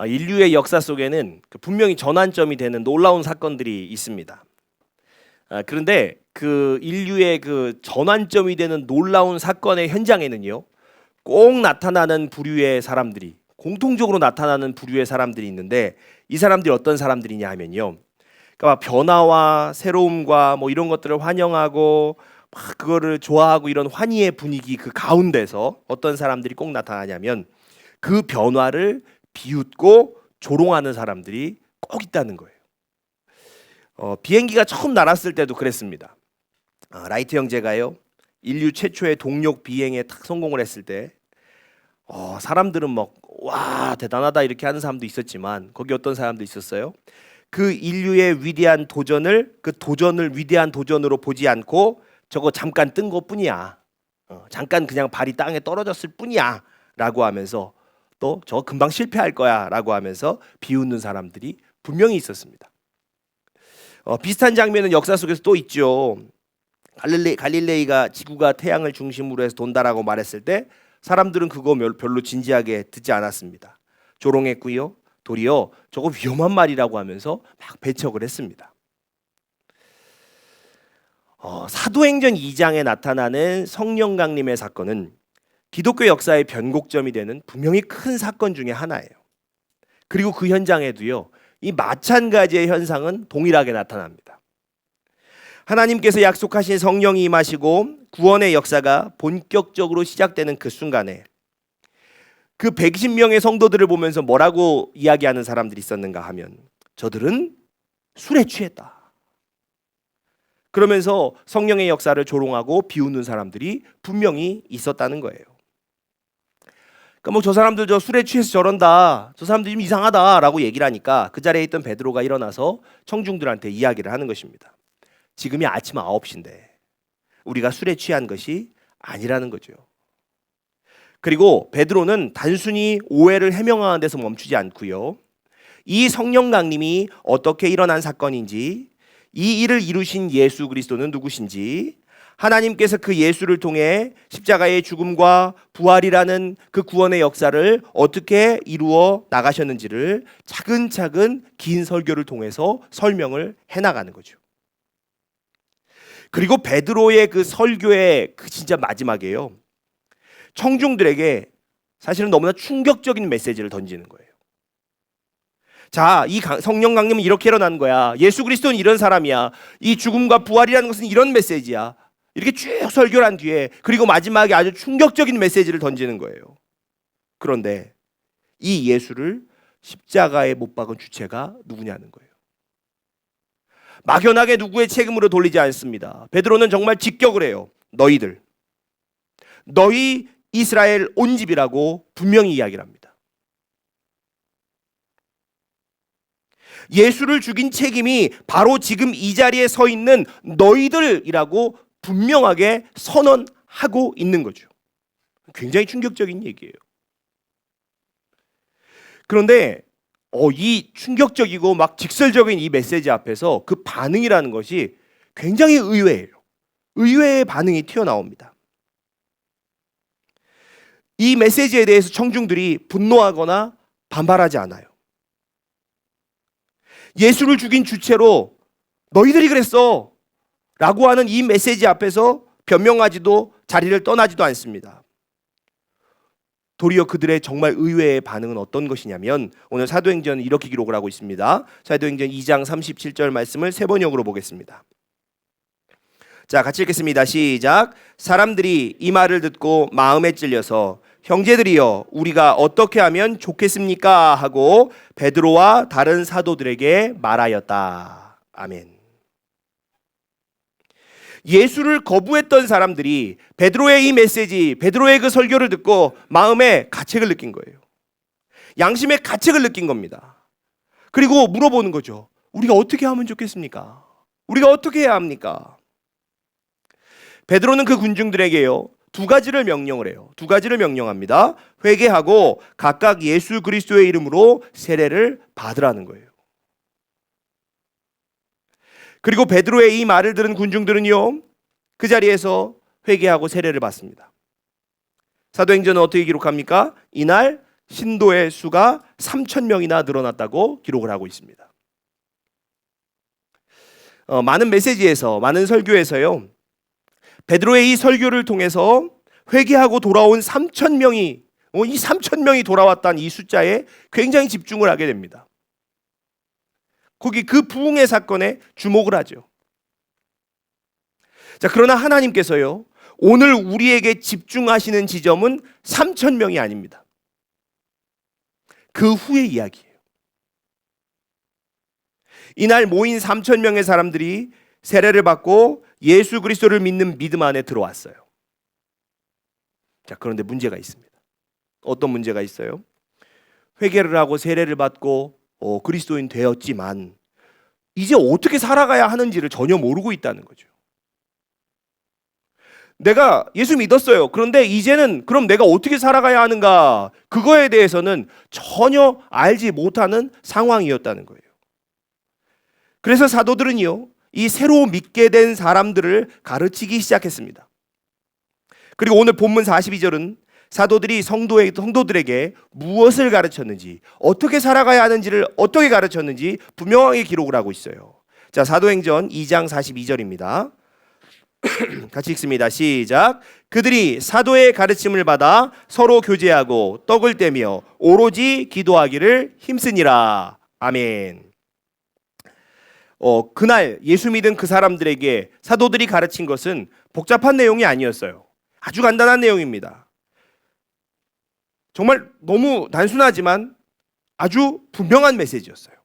인류의 역사 속에는 분명히 전환점이 되는 놀라운 사건들이 있습니다. 그런데 그 인류의 그 전환점이 되는 놀라운 사건의 현장에는요, 꼭 나타나는 부류의 사람들이, 공통적으로 나타나는 부류의 사람들이 있는데, 이 사람들이 어떤 사람들이냐 하면요, 그러니까 변화와 새로움과 뭐 이런 것들을 환영하고 막 그거를 좋아하고 이런 환희의 분위기 그 가운데서 어떤 사람들이 꼭 나타나냐면, 그 변화를 비웃고 조롱하는 사람들이 꼭 있다는 거예요. 비행기가 처음 날았을 때도 그랬습니다. 라이트 형제가요, 인류 최초의 동력 비행에 딱 성공을 했을 때 사람들은 막 와 대단하다 이렇게 하는 사람도 있었지만, 거기 어떤 사람도 있었어요. 그 인류의 위대한 도전을, 그 도전을 위대한 도전으로 보지 않고 저거 잠깐 뜬 것뿐이야, 잠깐 그냥 발이 땅에 떨어졌을 뿐이야 라고 하면서, 또 저 금방 실패할 거야 라고 하면서 비웃는 사람들이 분명히 있었습니다. 비슷한 장면은 역사 속에서 또 있죠. 갈릴레이가 지구가 태양을 중심으로 해서 돈다라고 말했을 때 사람들은 그거 별로 진지하게 듣지 않았습니다. 조롱했고요, 도리어 저거 위험한 말이라고 하면서 막 배척을 했습니다. 사도행전 2장에 나타나는 성령 강림의 사건은 기독교 역사의 변곡점이 되는 분명히 큰 사건 중에 하나예요. 그리고 그 현장에도요, 이 마찬가지의 현상은 동일하게 나타납니다. 하나님께서 약속하신 성령이 임하시고 구원의 역사가 본격적으로 시작되는 그 순간에 그 120명의 성도들을 보면서 뭐라고 이야기하는 사람들이 있었는가 하면, 저들은 술에 취했다. 그러면서 성령의 역사를 조롱하고 비웃는 사람들이 분명히 있었다는 거예요. 그러니까 뭐 저 사람들 저 술에 취해서 저런다, 저 사람들 좀 이상하다라고 얘기를 하니까 그 자리에 있던 베드로가 일어나서 청중들한테 이야기를 하는 것입니다. 지금이 아침 9시인데 우리가 술에 취한 것이 아니라는 거죠. 그리고 베드로는 단순히 오해를 해명하는 데서 멈추지 않고요, 이 성령 강림이 어떻게 일어난 사건인지, 이 일을 이루신 예수 그리스도는 누구신지, 하나님께서 그 예수를 통해 십자가의 죽음과 부활이라는 그 구원의 역사를 어떻게 이루어 나가셨는지를 차근차근 긴 설교를 통해서 설명을 해나가는 거죠. 그리고 베드로의 그 설교의 그 진짜 마지막에요, 청중들에게 사실은 너무나 충격적인 메시지를 던지는 거예요. 자, 이 성령 강림은 이렇게 일어난 거야. 예수 그리스도는 이런 사람이야. 이 죽음과 부활이라는 것은 이런 메시지야. 이렇게 쭉 설교를 한 뒤에, 그리고 마지막에 아주 충격적인 메시지를 던지는 거예요. 그런데 이 예수를 십자가에 못 박은 주체가 누구냐는 거예요. 막연하게 누구의 책임으로 돌리지 않습니다. 베드로는 정말 직격을 해요. 너희 이스라엘 온 집이라고 분명히 이야기를 합니다. 예수를 죽인 책임이 바로 지금 이 자리에 서 있는 너희들이라고 분명하게 선언하고 있는 거죠. 굉장히 충격적인 얘기예요. 그런데 이 충격적이고 막 직설적인 이 메시지 앞에서 그 반응이라는 것이 굉장히 의외예요. 의외의 반응이 튀어나옵니다. 이 메시지에 대해서 청중들이 분노하거나 반발하지 않아요. 예수를 죽인 주체로 너희들이 그랬어 라고 하는 이 메시지 앞에서 변명하지도 자리를 떠나지도 않습니다. 도리어 그들의 정말 의외의 반응은 어떤 것이냐면, 오늘 사도행전은 이렇게 기록을 하고 있습니다. 사도행전 2장 37절 말씀을 세 번역으로 보겠습니다. 자, 같이 읽겠습니다. 시작. 사람들이 이 말을 듣고 마음에 찔려서 형제들이여 우리가 어떻게 하면 좋겠습니까? 하고 베드로와 다른 사도들에게 말하였다. 아멘. 예수를 거부했던 사람들이 베드로의 이 메시지, 베드로의 그 설교를 듣고 마음에 가책을 느낀 거예요. 양심의 가책을 느낀 겁니다. 그리고 물어보는 거죠. 우리가 어떻게 하면 좋겠습니까? 우리가 어떻게 해야 합니까? 베드로는 그 군중들에게요, 두 가지를 명령을 해요. 두 가지를 명령합니다. 회개하고 각각 예수 그리스도의 이름으로 세례를 받으라는 거예요. 그리고 베드로의 이 말을 들은 군중들은요, 그 자리에서 회개하고 세례를 받습니다. 사도행전은 어떻게 기록합니까? 이날 신도의 수가 3,000명이나 늘어났다고 기록을 하고 있습니다. 많은 메시지에서, 많은 설교에서요, 베드로의 이 설교를 통해서 회개하고 돌아온 3,000명이, 이 3,000명이 돌아왔다는 이 숫자에 굉장히 집중을 하게 됩니다. 거기 그 부흥의 사건에 주목을 하죠. 자, 그러나 하나님께서요, 오늘 우리에게 집중하시는 지점은 3,000명이 아닙니다. 그 후의 이야기예요. 이날 모인 3,000명의 사람들이 세례를 받고 예수 그리스도를 믿는 믿음 안에 들어왔어요. 자, 그런데 문제가 있습니다. 어떤 문제가 있어요? 회개를 하고 세례를 받고 그리스도인 되었지만 이제 어떻게 살아가야 하는지를 전혀 모르고 있다는 거죠. 내가 예수 믿었어요. 그런데 이제는 그럼 내가 어떻게 살아가야 하는가? 그거에 대해서는 전혀 알지 못하는 상황이었다는 거예요. 그래서 사도들은요, 이 새로 믿게 된 사람들을 가르치기 시작했습니다. 그리고 오늘 본문 42절은 사도들이 성도들에게 무엇을 가르쳤는지, 어떻게 살아가야 하는지를 어떻게 가르쳤는지 분명하게 기록을 하고 있어요. 자, 사도행전 2장 42절입니다. 같이 읽습니다. 시작. 그들이 사도의 가르침을 받아 서로 교제하고 떡을 떼며 오로지 기도하기를 힘쓰니라. 아멘. 그날 예수 믿은 그 사람들에게 사도들이 가르친 것은 복잡한 내용이 아니었어요. 아주 간단한 내용입니다. 정말 너무 단순하지만 아주 분명한 메시지였어요.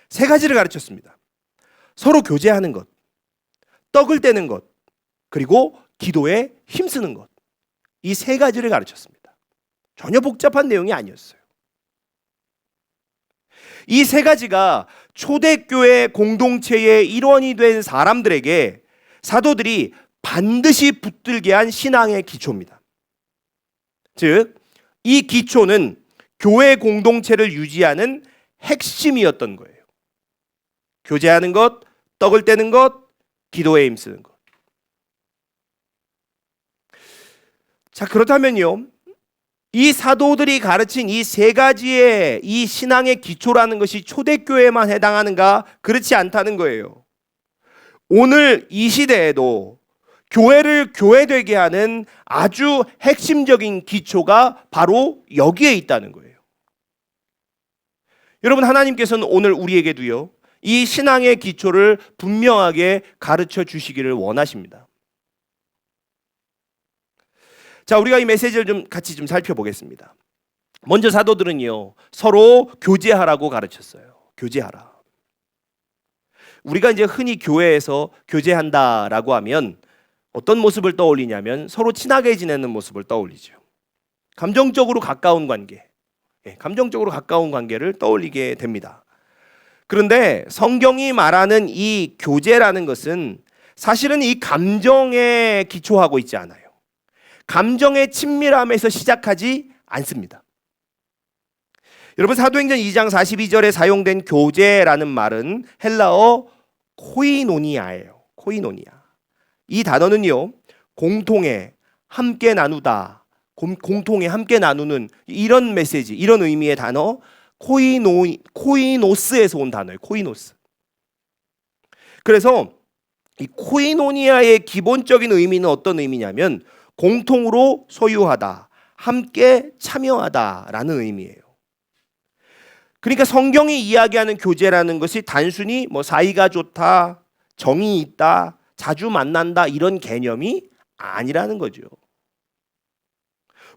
세 가지를 가르쳤습니다. 서로 교제하는 것, 떡을 떼는 것, 그리고 기도에 힘쓰는 것. 이 세 가지를 가르쳤습니다. 전혀 복잡한 내용이 아니었어요. 이 세 가지가 초대교회 공동체의 일원이 된 사람들에게 사도들이 반드시 붙들게 한 신앙의 기초입니다. 즉, 이 기초는 교회 공동체를 유지하는 핵심이었던 거예요. 교제하는 것, 떡을 떼는 것, 기도에 힘쓰는 것. 자, 그렇다면요, 이 사도들이 가르친 이 세 가지의 이 신앙의 기초라는 것이 초대교회만 해당하는가? 그렇지 않다는 거예요. 오늘 이 시대에도 교회를 교회되게 하는 아주 핵심적인 기초가 바로 여기에 있다는 거예요. 여러분, 하나님께서는 오늘 우리에게도요, 이 신앙의 기초를 분명하게 가르쳐 주시기를 원하십니다. 자, 우리가 이 메시지를 좀 같이 살펴보겠습니다. 먼저 사도들은요, 서로 교제하라고 가르쳤어요. 교제하라. 우리가 이제 흔히 교회에서 교제한다라고 하면 어떤 모습을 떠올리냐면 서로 친하게 지내는 모습을 떠올리죠. 감정적으로 가까운 관계, 감정적으로 가까운 관계를 떠올리게 됩니다. 그런데 성경이 말하는 이 교제라는 것은 사실은 이 감정에 기초하고 있지 않아요. 감정의 친밀함에서 시작하지 않습니다. 여러분, 사도행전 2장 42절에 사용된 교제라는 말은 헬라어 코이노니아예요. 코이노니아. 이 단어는요, 공통에 함께 나누다, 공통에 함께 나누는 이런 메시지, 이런 의미의 단어 코이노스에서 온 단어예요. 코이노스. 그래서 이 코이노니아의 기본적인 의미는 어떤 의미냐면 공통으로 소유하다, 함께 참여하다라는 의미예요. 그러니까 성경이 이야기하는 교제라는 것이 단순히 사이가 좋다, 정이 있다, 자주 만난다 이런 개념이 아니라는 거죠.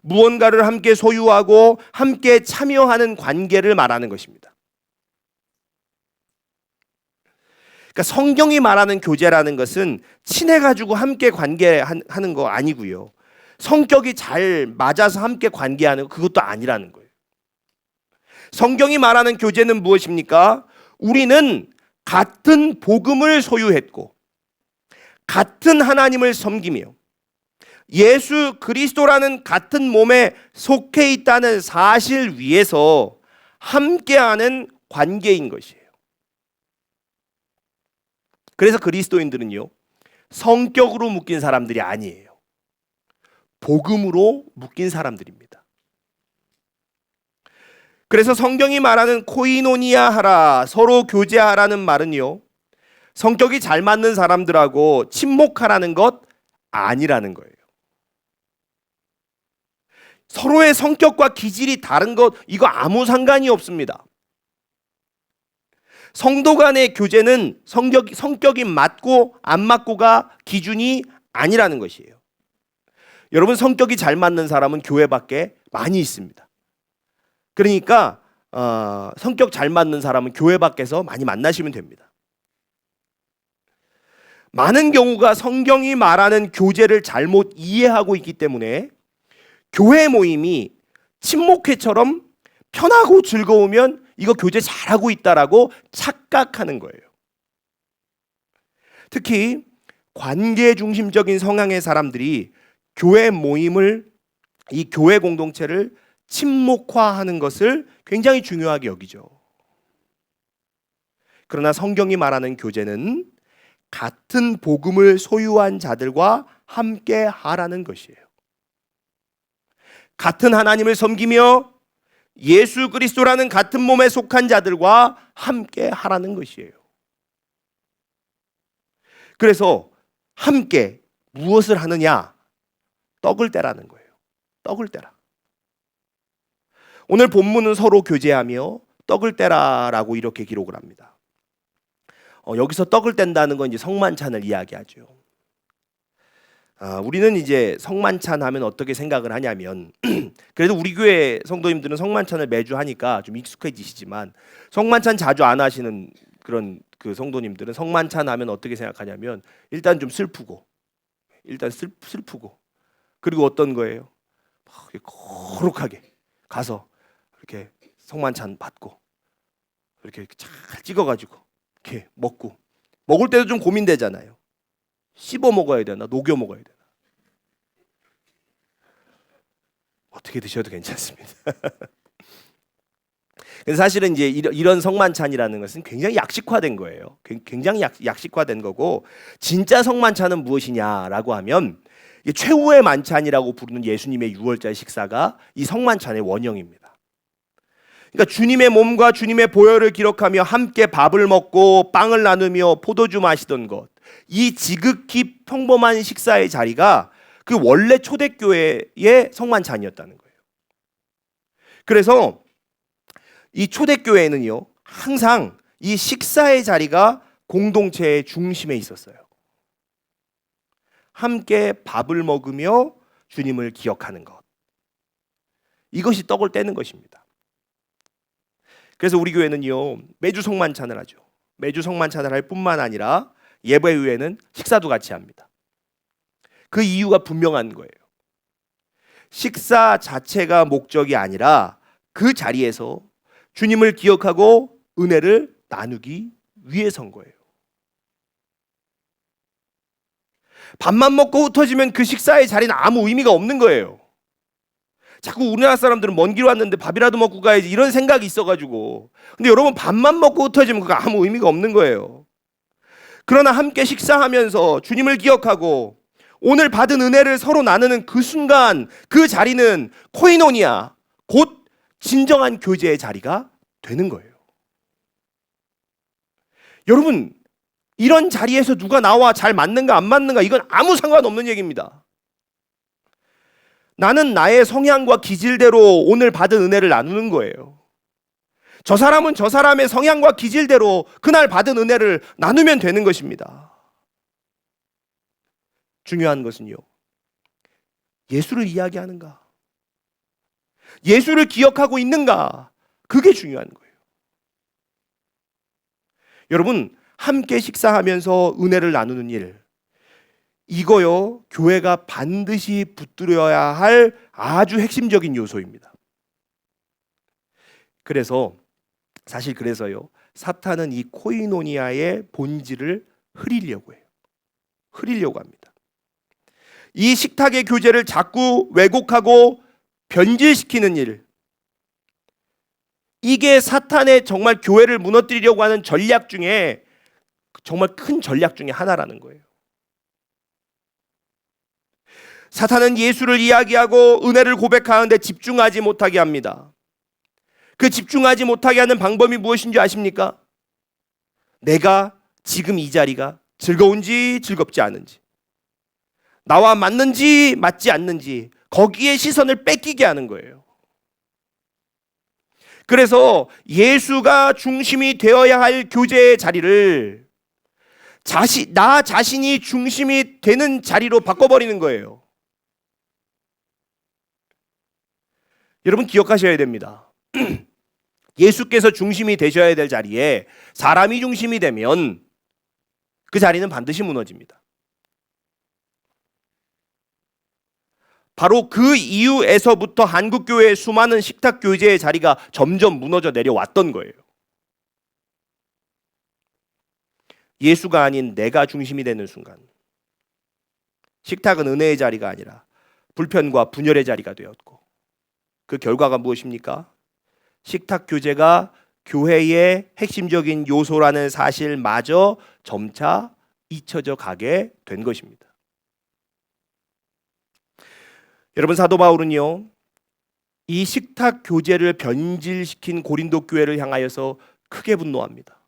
무언가를 함께 소유하고 함께 참여하는 관계를 말하는 것입니다. 그러니까 성경이 말하는 교제라는 것은 친해가지고 함께 관계하는 거 아니고요. 성격이 잘 맞아서 함께 관계하는 거, 그것도 아니라는 거예요. 성경이 말하는 교제는 무엇입니까? 우리는 같은 복음을 소유했고 같은 하나님을 섬기며 예수 그리스도라는 같은 몸에 속해 있다는 사실 위에서 함께하는 관계인 것이에요. 그래서 그리스도인들은요, 성격으로 묶인 사람들이 아니에요. 복음으로 묶인 사람들입니다. 그래서 성경이 말하는 코이노니아 하라, 서로 교제하라는 말은요, 성격이 잘 맞는 사람들하고 친목하라는 것 아니라는 거예요. 서로의 성격과 기질이 다른 것, 이거 아무 상관이 없습니다. 성도 간의 교제는 성격이 맞고 안 맞고가 기준이 아니라는 것이에요. 여러분, 성격이 잘 맞는 사람은 교회 밖에 많이 있습니다. 그러니까 성격 잘 맞는 사람은 교회 밖에서 많이 만나시면 됩니다. 많은 경우가 성경이 말하는 교제를 잘못 이해하고 있기 때문에 교회 모임이 친목회처럼 편하고 즐거우면 이거 교제 잘하고 있다라고 착각하는 거예요. 특히 관계 중심적인 성향의 사람들이 교회 모임을, 이 교회 공동체를 친목화하는 것을 굉장히 중요하게 여기죠. 그러나 성경이 말하는 교제는 같은 복음을 소유한 자들과 함께 하라는 것이에요. 같은 하나님을 섬기며 예수 그리스도라는 같은 몸에 속한 자들과 함께 하라는 것이에요. 그래서 함께 무엇을 하느냐? 떡을 떼라는 거예요. 떡을 떼라. 오늘 본문은 서로 교제하며 떡을 떼라라고 이렇게 기록을 합니다. 여기서 떡을 뗀다는 건 이제 성만찬을 이야기하죠. 우리는 이제 성만찬 하면 어떻게 생각을 하냐면 그래도 우리 교회 성도님들은 성만찬을 매주 하니까 좀 익숙해지시지만 성만찬 자주 안 하시는 그런 그 성도님들은 성만찬 하면 어떻게 생각하냐면 일단 좀 슬프고 그리고 어떤 거예요? 거룩하게 가서 이렇게 성만찬 받고 이렇게 잘 찍어가지고 이렇게 먹을 때도 좀 고민되잖아요. 씹어 먹어야 되나 녹여 먹어야 되나 어떻게 드셔도 괜찮습니다. 그래서 사실은 이제 이런 성만찬이라는 것은 굉장히 약식화된 거예요. 굉장히 약식화된 거고, 진짜 성만찬은 무엇이냐라고 하면 최후의 만찬이라고 부르는 예수님의 유월절 식사가 이 성만찬의 원형입니다. 그러니까 주님의 몸과 주님의 보혈을 기록하며 함께 밥을 먹고 빵을 나누며 포도주 마시던 것, 이 지극히 평범한 식사의 자리가 그 원래 초대교회의 성만찬이었다는 거예요. 그래서 이 초대교회는요, 항상 이 식사의 자리가 공동체의 중심에 있었어요. 함께 밥을 먹으며 주님을 기억하는 것, 이것이 떡을 떼는 것입니다. 그래서 우리 교회는요, 매주 성만찬을 하죠. 매주 성만찬을 할 뿐만 아니라 예배 후에는 식사도 같이 합니다. 그 이유가 분명한 거예요. 식사 자체가 목적이 아니라 그 자리에서 주님을 기억하고 은혜를 나누기 위해서인 거예요. 밥만 먹고 흩어지면 그 식사의 자리는 아무 의미가 없는 거예요. 자꾸 우리나라 사람들은 먼 길 왔는데 밥이라도 먹고 가야지 이런 생각이 있어가지고. 근데 여러분, 밥만 먹고 흩어지면 그거 아무 의미가 없는 거예요. 그러나 함께 식사하면서 주님을 기억하고 오늘 받은 은혜를 서로 나누는 그 순간, 그 자리는 코이노니아, 곧 진정한 교제의 자리가 되는 거예요. 여러분, 이런 자리에서 누가 나와 잘 맞는가 안 맞는가, 이건 아무 상관없는 얘기입니다. 나는 나의 성향과 기질대로 오늘 받은 은혜를 나누는 거예요. 저 사람은 저 사람의 성향과 기질대로 그날 받은 은혜를 나누면 되는 것입니다. 중요한 것은요, 예수를 이야기하는가, 예수를 기억하고 있는가, 그게 중요한 거예요. 여러분, 함께 식사하면서 은혜를 나누는 일, 이거요, 교회가 반드시 붙들어야 할 아주 핵심적인 요소입니다. 그래서요, 사탄은 이 코이노니아의 본질을 흐리려고 해요. 흐리려고 합니다. 이 식탁의 교제를 자꾸 왜곡하고 변질시키는 일, 이게 사탄의 정말 교회를 무너뜨리려고 하는 전략 중에 정말 큰 전략 중에 하나라는 거예요. 사탄은 예수를 이야기하고 은혜를 고백하는데 집중하지 못하게 합니다. 그 집중하지 못하게 하는 방법이 무엇인지 아십니까? 내가 지금 이 자리가 즐거운지 즐겁지 않은지, 나와 맞는지 맞지 않는지 거기에 시선을 뺏기게 하는 거예요. 그래서 예수가 중심이 되어야 할 교제의 자리를 나 자신이 중심이 되는 자리로 바꿔버리는 거예요. 여러분 기억하셔야 됩니다. 예수께서 중심이 되셔야 될 자리에 사람이 중심이 되면 그 자리는 반드시 무너집니다. 바로 그 이유에서부터 한국교회의 수많은 식탁교제의 자리가 점점 무너져 내려왔던 거예요. 예수가 아닌 내가 중심이 되는 순간 식탁은 은혜의 자리가 아니라 불편과 분열의 자리가 되었고, 그 결과가 무엇입니까? 식탁교제가 교회의 핵심적인 요소라는 사실마저 점차 잊혀져 가게 된 것입니다. 여러분, 사도 바울은요, 이 식탁 교제를 변질시킨 고린도 교회를 향하여서 크게 분노합니다.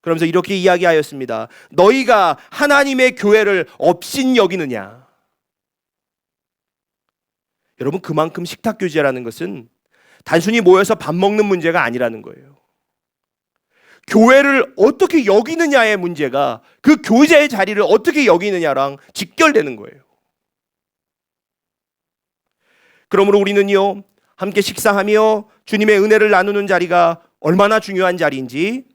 그러면서 이렇게 이야기하였습니다. 너희가 하나님의 교회를 업신 여기느냐? 여러분, 그만큼 식탁 교제라는 것은 단순히 모여서 밥 먹는 문제가 아니라는 거예요. 교회를 어떻게 여기느냐의 문제가 그 교제의 자리를 어떻게 여기느냐랑 직결되는 거예요. 그러므로 우리는요, 함께 식사하며 주님의 은혜를 나누는 자리가 얼마나 중요한 자리인지,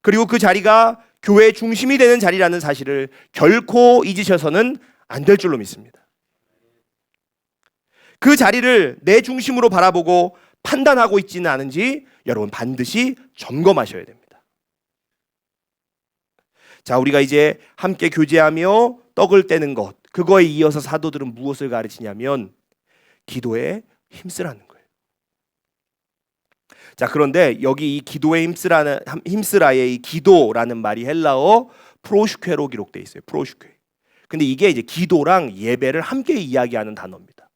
그리고 그 자리가 교회의 중심이 되는 자리라는 사실을 결코 잊으셔서는 안 될 줄로 믿습니다. 그 자리를 내 중심으로 바라보고 판단하고 있지는 않은지 여러분 반드시 점검하셔야 됩니다. 자, 우리가 이제 함께 교제하며 떡을 떼는 것, 그거에 이어서 사도들은 무엇을 가르치냐면 기도에 힘쓰라는 거예요. 자, 그런데 여기 이 기도에 힘쓰라의 이 기도라는 말이 헬라어 프로슈케로 기록되어 있어요. 프로슈케. 근데 이게 이제 기도랑 예배를 함께 이야기하는 단어입니다.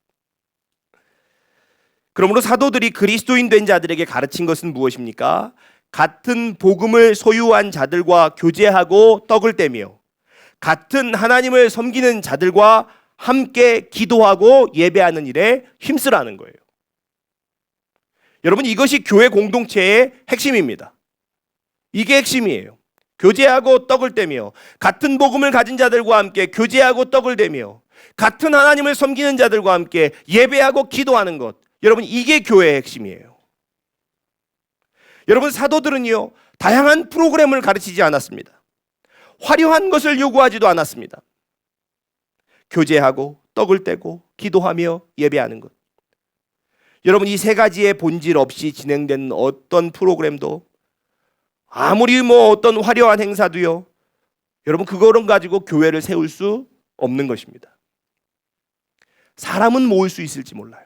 그러므로 사도들이 그리스도인 된 자들에게 가르친 것은 무엇입니까? 같은 복음을 소유한 자들과 교제하고 떡을 떼며 같은 하나님을 섬기는 자들과 함께 기도하고 예배하는 일에 힘쓰라는 거예요. 여러분, 이것이 교회 공동체의 핵심입니다. 이게 핵심이에요. 교제하고 떡을 떼며 같은 복음을 가진 자들과 함께 교제하고 떡을 떼며 같은 하나님을 섬기는 자들과 함께 예배하고 기도하는 것, 여러분, 이게 교회의 핵심이에요. 여러분, 사도들은요, 다양한 프로그램을 가르치지 않았습니다. 화려한 것을 요구하지도 않았습니다. 교제하고 떡을 떼고 기도하며 예배하는 것. 여러분, 이 세 가지의 본질 없이 진행된 어떤 프로그램도, 아무리 어떤 화려한 행사도요, 여러분, 그거를 가지고 교회를 세울 수 없는 것입니다. 사람은 모을 수 있을지 몰라요.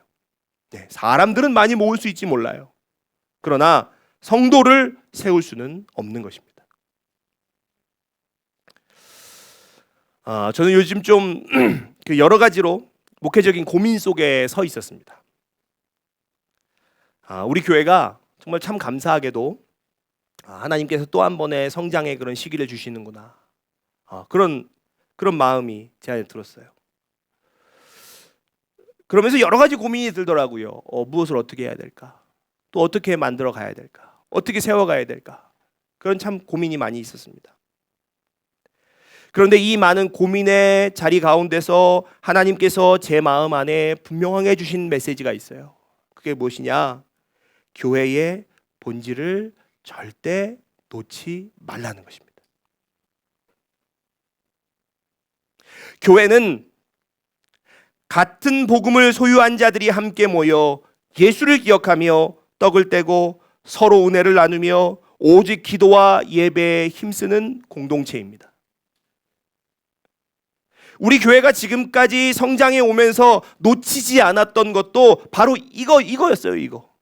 네, 사람들은 많이 모을 수 있지 몰라요. 그러나 성도를 세울 수는 없는 것입니다. 저는 요즘 좀 여러 가지로 목회적인 고민 속에 서 있었습니다. 우리 교회가 정말 참 감사하게도 하나님께서 또 한 번의 성장의 그런 시기를 주시는구나, 그런 마음이 제 안에 들었어요. 그러면서 여러 가지 고민이 들더라고요. 무엇을 어떻게 해야 될까? 또 어떻게 만들어 가야 될까? 어떻게 세워가야 될까? 그런 참 고민이 많이 있었습니다. 그런데 이 많은 고민의 자리 가운데서 하나님께서 제 마음 안에 분명하게 주신 메시지가 있어요. 그게 무엇이냐? 교회의 본질을 절대 놓지 말라는 것입니다. 교회는 같은 복음을 소유한 자들이 함께 모여 예수를 기억하며 떡을 떼고 서로 은혜를 나누며 오직 기도와 예배에 힘쓰는 공동체입니다. 우리 교회가 지금까지 성장해 오면서 놓치지 않았던 것도 바로 이거였어요. 이거.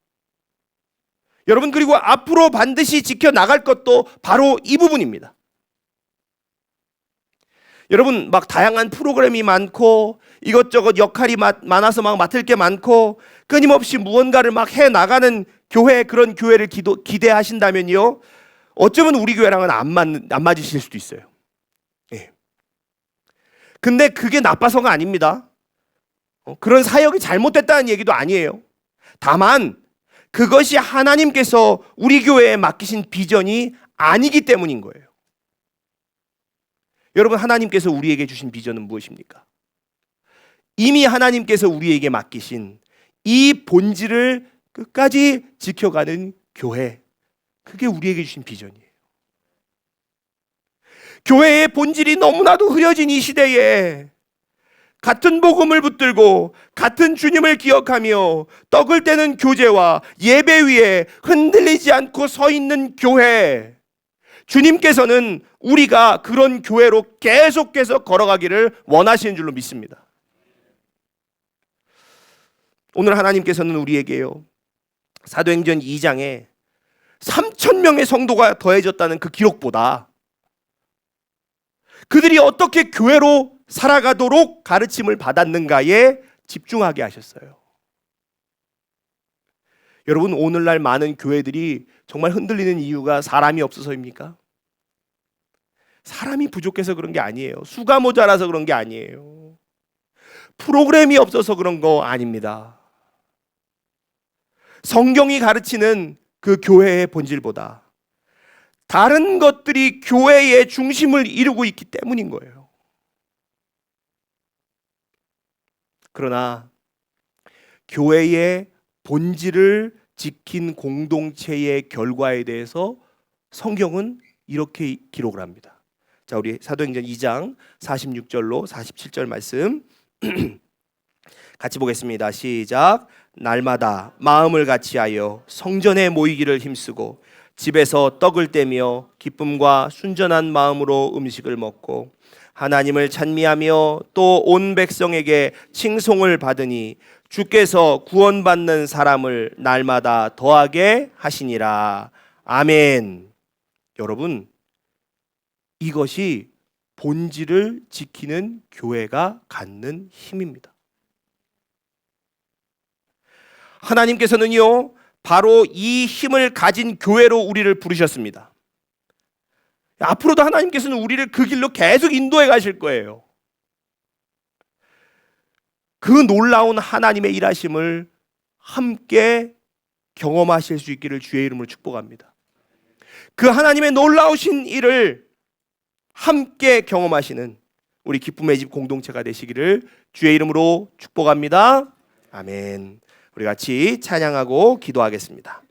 여러분, 그리고 앞으로 반드시 지켜나갈 것도 바로 이 부분입니다. 여러분, 막 다양한 프로그램이 많고 이것저것 역할이 많아서 막 맡을 게 많고 끊임없이 무언가를 막 해나가는 그런 교회를 기대하신다면요, 어쩌면 우리 교회랑은 안 맞으실 수도 있어요. 예. 근데 그게 나빠서가 아닙니다. 그런 사역이 잘못됐다는 얘기도 아니에요. 다만 그것이 하나님께서 우리 교회에 맡기신 비전이 아니기 때문인 거예요. 여러분, 하나님께서 우리에게 주신 비전은 무엇입니까? 이미 하나님께서 우리에게 맡기신 이 본질을 끝까지 지켜가는 교회, 그게 우리에게 주신 비전이에요. 교회의 본질이 너무나도 흐려진 이 시대에 같은 복음을 붙들고 같은 주님을 기억하며 떡을 떼는 교제와 예배 위에 흔들리지 않고 서 있는 교회, 주님께서는 우리가 그런 교회로 계속해서 걸어가기를 원하시는 줄로 믿습니다. 오늘 하나님께서는 우리에게요, 사도행전 2장에 3,000명의 성도가 더해졌다는 그 기록보다 그들이 어떻게 교회로 살아가도록 가르침을 받았는가에 집중하게 하셨어요. 여러분, 오늘날 많은 교회들이 정말 흔들리는 이유가 사람이 없어서입니까? 사람이 부족해서 그런 게 아니에요. 수가 모자라서 그런 게 아니에요. 프로그램이 없어서 그런 거 아닙니다. 성경이 가르치는 그 교회의 본질보다 다른 것들이 교회의 중심을 이루고 있기 때문인 거예요. 그러나 교회의 본질을 지킨 공동체의 결과에 대해서 성경은 이렇게 기록을 합니다. 자, 우리 사도행전 2장 46절로 47절 말씀 같이 보겠습니다. 시작. 날마다 마음을 같이하여 성전에 모이기를 힘쓰고 집에서 떡을 떼며 기쁨과 순전한 마음으로 음식을 먹고 하나님을 찬미하며 또 온 백성에게 칭송을 받으니 주께서 구원받는 사람을 날마다 더하게 하시니라. 아멘. 여러분, 이것이 본질을 지키는 교회가 갖는 힘입니다. 하나님께서는요, 바로 이 힘을 가진 교회로 우리를 부르셨습니다. 앞으로도 하나님께서는 우리를 그 길로 계속 인도해 가실 거예요. 그 놀라운 하나님의 일하심을 함께 경험하실 수 있기를 주의 이름으로 축복합니다. 그 하나님의 놀라우신 일을 함께 경험하시는 우리 기쁨의 집 공동체가 되시기를 주의 이름으로 축복합니다. 아멘. 우리 같이 찬양하고 기도하겠습니다.